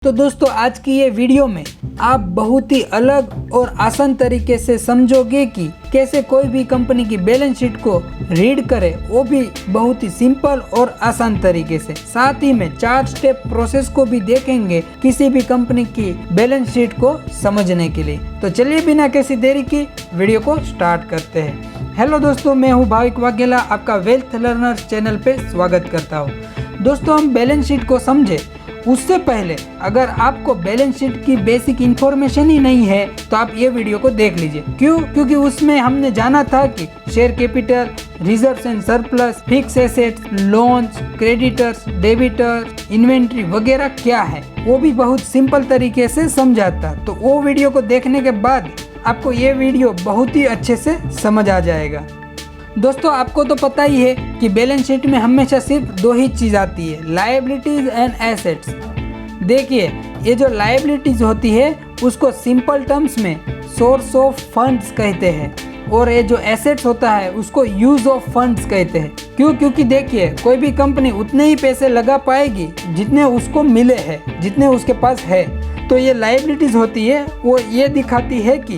तो दोस्तों आज की ये वीडियो में आप बहुत ही अलग और आसान तरीके से समझोगे कि कैसे कोई भी कंपनी की बैलेंस शीट को रीड करें, वो भी बहुत ही सिंपल और आसान तरीके से। साथ ही में 4 स्टेप प्रोसेस को भी देखेंगे किसी भी कंपनी की बैलेंस शीट को समझने के लिए। तो चलिए बिना किसी देरी की वीडियो को स्टार्ट करते हैं। हेलो दोस्तों, मैं हूँ भाविक वाघेला, आपका वेल्थ लर्नर चैनल पे स्वागत करता हूँ। दोस्तों हम बैलेंस शीट को समझे उससे पहले अगर आपको बैलेंस शीट की बेसिक इंफॉर्मेशन ही नहीं है तो आप ये वीडियो को देख लीजिए। क्योंकि उसमें हमने जाना था कि share capital, reserves and surplus, fix assets, loans, creditors, debtors, inventory वगैरह क्या है, वो भी बहुत सिंपल तरीके से समझाता। तो वो वीडियो को देखने के बाद आपको ये वीडियो बहुत ही अच्छे से समझ आ जाएगा। दोस्तों आपको तो पता ही है कि बैलेंस शीट में हमेशा सिर्फ 2 ही चीज़ आती है, लायबिलिटीज एंड एसेट्स। देखिए ये जो लायबिलिटीज होती है उसको सिंपल टर्म्स में सोर्स ऑफ फंड्स कहते हैं, और ये जो एसेट्स होता है उसको यूज ऑफ फंड्स कहते हैं। क्योंकि देखिए कोई भी कंपनी उतने ही पैसे लगा पाएगी जितने उसको मिले हैं, जितने उसके पास है। तो ये लायबिलिटीज होती है वो ये दिखाती है कि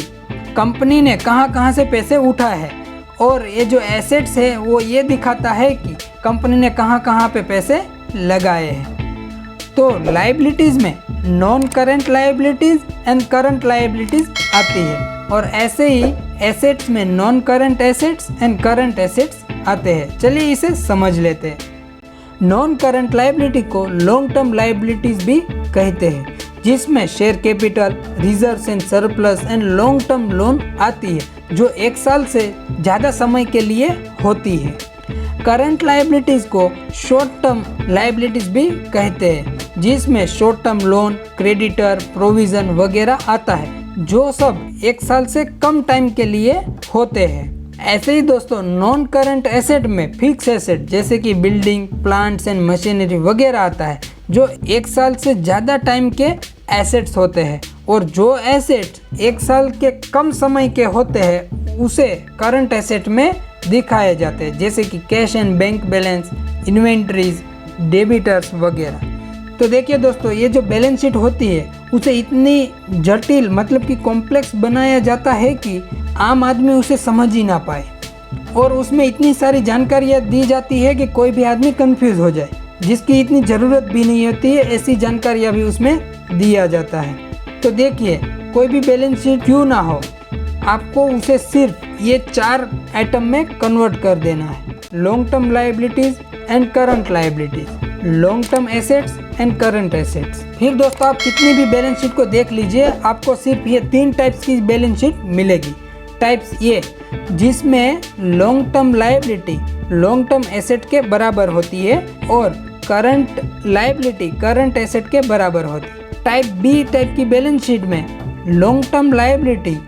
कंपनी ने कहाँ से पैसे उठाए हैं, और ये जो एसेट्स है वो ये दिखाता है कि कंपनी ने कहाँ पे पैसे लगाए हैं। तो लायबिलिटीज़ में non current liabilities and current liabilities आती है, और ऐसे ही एसेट्स में non current assets and current assets आते हैं। चलिए इसे समझ लेते हैं। नॉन करंट लायबिलिटी को लॉन्ग टर्म लायबिलिटीज़ भी कहते हैं, जिसमें share capital, reserves and surplus and long term loan आती है जो 1 साल से ज़्यादा समय के लिए होती है। करंट लायबिलिटीज़ को शॉर्ट टर्म लायबिलिटीज़ भी कहते हैं, जिसमें short term loan, creditor, provision वगैरह आता है, जो सब 1 साल से कम टाइम के लिए होते हैं। ऐसे ही दोस्तों नॉन करंट एसेट में फिक्स एसेट जैसे कि बिल्डिंग, प्लांट्स एंड मशीनरी वगैरह आता है, जो 1 साल से ज़्यादा टाइम के एसेट्स होते हैं, और जो एसेट्स 1 साल के कम समय के होते हैं उसे करंट एसेट में दिखाए जाते हैं, जैसे कि cash and bank balance, inventories, debtors वगैरह। तो देखिए दोस्तों ये जो बैलेंस शीट होती है उसे इतनी जटिल मतलब कि कॉम्प्लेक्स बनाया जाता है कि आम आदमी उसे समझ ही ना पाए, और उसमें इतनी सारी जानकारियाँ दी जाती है कि कोई भी आदमी कंफ्यूज हो जाए, जिसकी इतनी ज़रूरत भी नहीं होती है, ऐसी जानकारियाँ भी उसमें दिया जाता है। तो देखिए कोई भी बैलेंस शीट क्यों ना हो, आपको उसे सिर्फ ये 4 आइटम में कन्वर्ट कर देना है। Long term liabilities and current liabilities, long term assets and current assets. फिर दोस्तों आप कितनी भी बैलेंस शीट को देख लीजिए, आपको सिर्फ ये 3 टाइप्स की बैलेंस शीट मिलेगी। टाइप्स ये जिसमें long term liability long term asset के बराबर होती है, और करंट लायबिलिटी करंट एसेट के बराबर होती है। टाइप बी टाइप की बैलेंस शीट में long term liability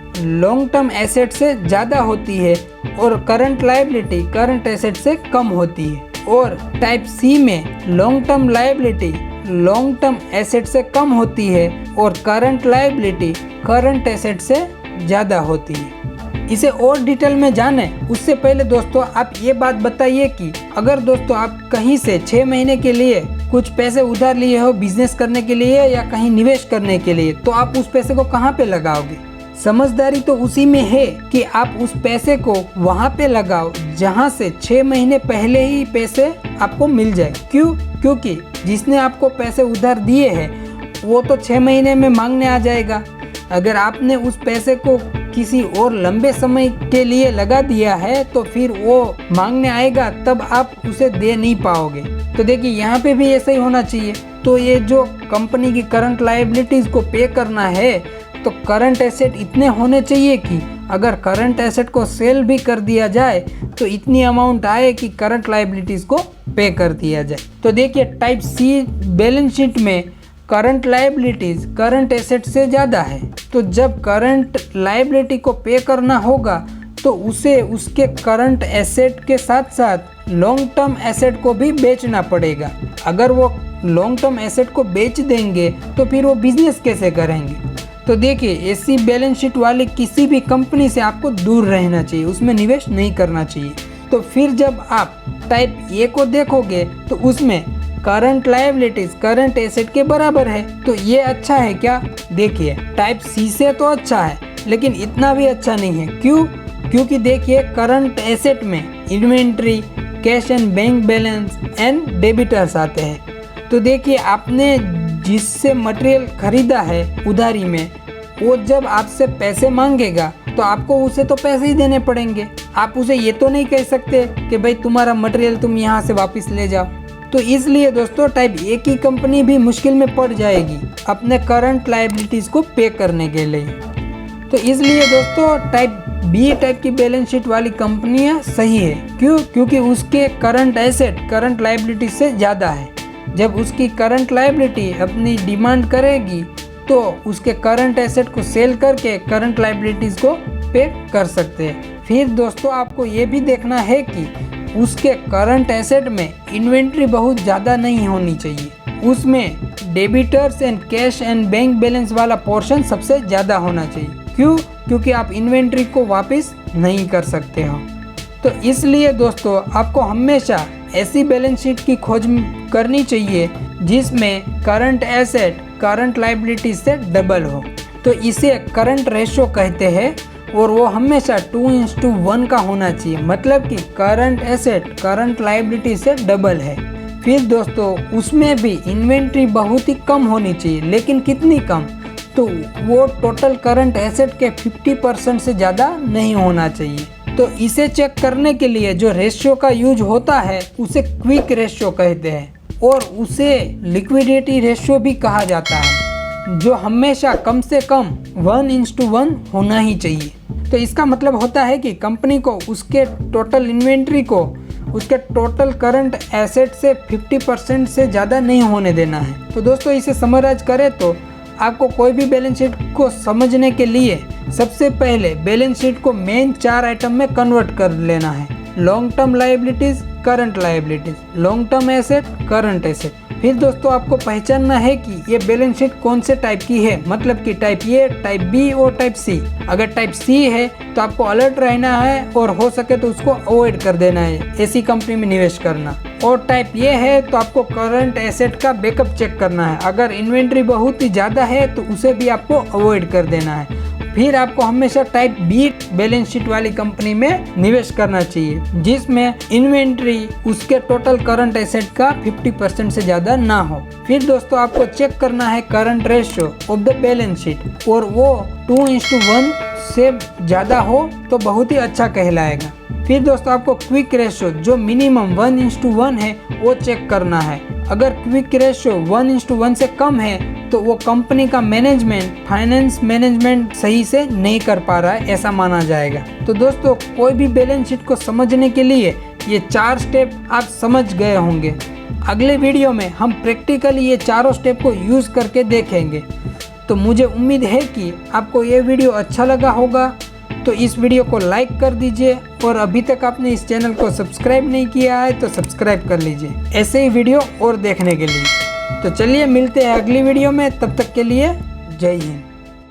long term asset से ज़्यादा होती है, और करंट लायबिलिटी करंट एसेट से कम होती है। और टाइप सी में long term liability long term asset से कम होती है, और करंट लायबिलिटी करंट एसेट से ज़्यादा होती है। इसे और डिटेल में जाने उससे पहले दोस्तों आप ये बात बताइए कि अगर दोस्तों आप कहीं से 6 महीने के लिए कुछ पैसे उधार लिए हो बिजनेस करने के लिए या कहीं निवेश करने के लिए, तो आप उस पैसे को कहाँ पे लगाओगे? समझदारी तो उसी में है कि आप उस पैसे को वहाँ पे लगाओ जहाँ से 6 महीने पहले ही पैसे आपको मिल जाए। क्योंकि जिसने आपको पैसे उधार दिए हैं वो तो 6 महीने में मांगने आ जाएगा। अगर आपने उस पैसे को किसी और लंबे समय के लिए लगा दिया है तो फिर वो मांगने आएगा, तब आप उसे दे नहीं पाओगे। तो देखिए यहाँ पे भी ऐसा ही होना चाहिए। तो ये जो कंपनी की करंट लायबिलिटीज को पे करना है, तो करंट एसेट इतने होने चाहिए कि अगर करंट एसेट को सेल भी कर दिया जाए तो इतनी अमाउंट आए कि करंट लायबिलिटीज को पे कर दिया जाए। तो देखिए टाइप सी बैलेंस शीट में करंट लायबिलिटीज करंट एसेट से ज़्यादा है, तो जब करंट लायबिलिटी को पे करना होगा तो उसे उसके करंट एसेट के साथ साथ लॉन्ग टर्म एसेट को भी बेचना पड़ेगा। अगर वो लॉन्ग टर्म एसेट को बेच देंगे तो फिर वो बिजनेस कैसे करेंगे? तो देखिए ऐसी बैलेंस शीट वाली किसी भी कंपनी से आपको दूर रहना चाहिए, उसमें निवेश नहीं करना चाहिए। तो फिर जब आप टाइप ए को देखोगे तो उसमें करंट लायबिलिटीज करंट एसेट के बराबर है। तो ये अच्छा है क्या? देखिए टाइप सी से तो अच्छा है, लेकिन इतना भी अच्छा नहीं है। क्यों? क्योंकि देखिए करंट एसेट में inventory, cash and bank balance and debtors आते हैं। तो देखिए आपने जिससे मटेरियल खरीदा है उधारी में, वो जब आपसे पैसे मांगेगा तो आपको उसे तो पैसे ही देने पड़ेंगे। आप उसे ये तो नहीं कह सकते कि भाई तुम्हारा मटेरियल तुम यहाँ से वापस ले जाओ। तो इसलिए दोस्तों टाइप ए की कंपनी भी मुश्किल में पड़ जाएगी अपने करंट लायबिलिटीज़ को पे करने के लिए। तो इसलिए दोस्तों टाइप बी टाइप की बैलेंस शीट वाली कंपनियां सही है। क्यों? क्योंकि उसके करंट एसेट करंट लायबिलिटी से ज़्यादा है। जब उसकी करंट लायबिलिटी अपनी डिमांड करेगी तो उसके करंट एसेट को सेल करके करंट लायबिलिटीज़ को पे कर सकते हैं। फिर दोस्तों आपको ये भी देखना है कि उसके करंट एसेट में इन्वेंट्री बहुत ज़्यादा नहीं होनी चाहिए। उसमें debtors and cash and bank balance वाला पोर्शन सबसे ज़्यादा होना चाहिए। क्यों? क्योंकि आप इन्वेंट्री को वापस नहीं कर सकते हो। तो इसलिए दोस्तों आपको हमेशा ऐसी बैलेंस शीट की खोज करनी चाहिए जिसमें करंट एसेट करंट लायबिलिटी से डबल हो। तो इसे करंट रेशो कहते हैं और वो हमेशा 2:1 का होना चाहिए, मतलब कि करंट एसेट करंट लायबिलिटी से डबल है। फिर दोस्तों उसमें भी इन्वेंट्री बहुत ही कम होनी चाहिए, लेकिन कितनी कम? तो वो टोटल करंट एसेट के 50% से ज़्यादा नहीं होना चाहिए। तो इसे चेक करने के लिए जो रेशियो का यूज होता है उसे क्विक रेशियो कहते हैं और उसे लिक्विडिटी रेशियो भी कहा जाता है, जो हमेशा कम से कम 1:1 होना ही चाहिए। तो इसका मतलब होता है कि कंपनी को उसके टोटल इन्वेंट्री को उसके टोटल करंट एसेट से 50% से ज़्यादा नहीं होने देना है। तो दोस्तों इसे समराइज करें तो आपको कोई भी बैलेंस शीट को समझने के लिए सबसे पहले बैलेंस शीट को मेन 4 आइटम में कन्वर्ट कर लेना है। Long term liabilities, current liabilities, long term asset, current asset. फिर दोस्तों आपको पहचानना है कि ये बैलेंस शीट कौन से टाइप की है, मतलब कि टाइप ए, टाइप बी और टाइप सी। अगर टाइप सी है तो आपको अलर्ट रहना है और हो सके तो उसको अवॉइड कर देना है ऐसी कंपनी में निवेश करना। और टाइप ए है तो आपको करंट एसेट का बैकअप चेक करना है। अगर इन्वेंट्री बहुत ही ज़्यादा है तो उसे भी आपको अवॉइड कर देना है। फिर आपको हमेशा टाइप बी बैलेंस शीट वाली कंपनी में निवेश करना चाहिए जिसमें इन्वेंट्री उसके टोटल करंट एसेट का 50% से ज़्यादा ना हो। फिर दोस्तों आपको चेक करना है current ratio of the balance sheet, और वो 2:1 से ज़्यादा हो तो बहुत ही अच्छा कहलाएगा। फिर दोस्तों आपको क्विक रेशियो जो मिनिमम 1:1 है वो चेक करना है। अगर क्विक रेशियो 1:1 से कम है तो वो कंपनी का मैनेजमेंट, फाइनेंस मैनेजमेंट सही से नहीं कर पा रहा है, ऐसा माना जाएगा। तो दोस्तों कोई भी बैलेंस शीट को समझने के लिए ये 4 स्टेप आप समझ गए होंगे। अगले वीडियो में हम प्रैक्टिकली ये चारों स्टेप को यूज़ करके देखेंगे। तो मुझे उम्मीद है कि आपको ये वीडियो अच्छा लगा होगा। तो इस वीडियो को लाइक कर दीजिए और अभी तक आपने इस चैनल को सब्सक्राइब नहीं किया है तो सब्सक्राइब कर लीजिए ऐसे ही वीडियो और देखने के लिए। तो चलिए मिलते हैं अगली वीडियो में, तब तक के लिए जय हिंद।